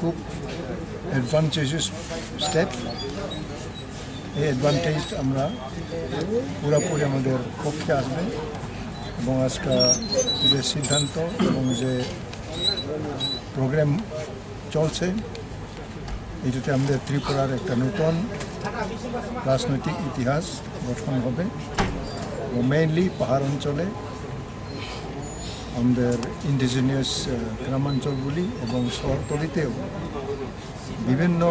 খুব advantages step. এই advantage আমরা পুরোপুরি আমাদের পক্ষে আসবে এবং আজকে যে সিদ্ধান্ত এবং যে প্রোগ্রাম চলছে এটাতে আমাদের ত্রিপুরার একটা নতুন রাজনৈতিক ইতিহাস গঠন হবে এবং মেইনলি পাহাড় অঞ্চলে আমাদের ইন্ডিজিনিয়াস গ্রামাঞ্চলগুলি এবং শহরতলিতেও বিভিন্ন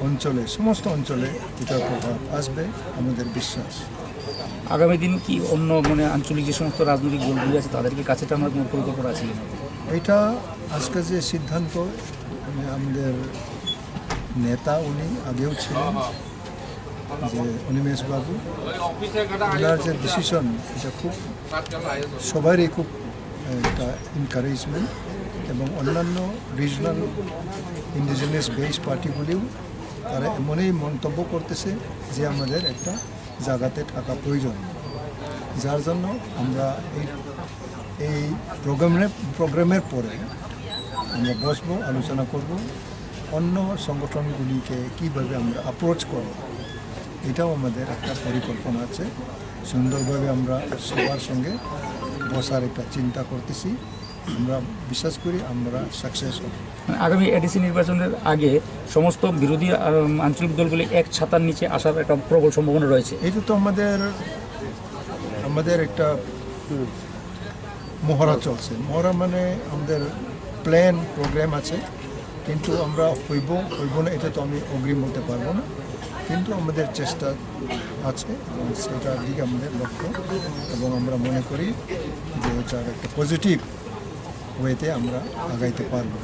অঞ্চলে সমস্ত অঞ্চলে এটার প্রভাব আসবে আমাদের বিশ্বাস। আগামী দিন কি অন্য আঞ্চলিক যে সমস্ত রাজনৈতিক দলগুলি আছে তাদেরকে কাছে টানার কোনো পরিকল্পনা আছে? এটা আজকে যে সিদ্ধান্ত আমাদের নেতা উনি আগেও ছিলেন যে অনিমেষ বাবু, ওনার যে ডিসিশন এটা খুব সবারই খুব একটা এনকারেজমেন্ট এবং অন্যান্য রিজনাল ইন্ডিজিনিয়াস বেস পার্টিগুলিও তারা এমনই মন্তব্য করতেছে যে আমাদের একটা জায়গাতে থাকা প্রয়োজন, যার জন্য আমরা এই প্রোগ্রামের পরে আমরা বসবো, আলোচনা করব অন্য সংগঠনগুলিকে কীভাবে আমরা অ্যাপ্রোচ করব। এটাও আমাদের একটা পরিকল্পনা আছে। সুন্দরভাবে আমরা সবার সঙ্গে বসার একটা চিন্তা করতেছি। আমরা বিশ্বাস করি আমরা সাকসেস হব। আগামী এডিসি নির্বাচনের আগে সমস্ত বিরোধী আঞ্চলিক দলগুলি এক ছাতার নিচে আসার একটা প্রবল সম্ভাবনা রয়েছে। এটা তো আমাদের একটা মহড়া চলছে। মহড়া মানে আমাদের প্ল্যান প্রোগ্রাম আছে, কিন্তু আমরা হইব না এটা তো আমি অগ্রিম বলতে পারবো না, কিন্তু আমাদের চেষ্টা আছে এবং সেটার দিকে আমাদের লক্ষ্য এবং আমরা মনে করি যে এটার একটা পজিটিভ ওয়েতে আমরা আগাইতে পারবো।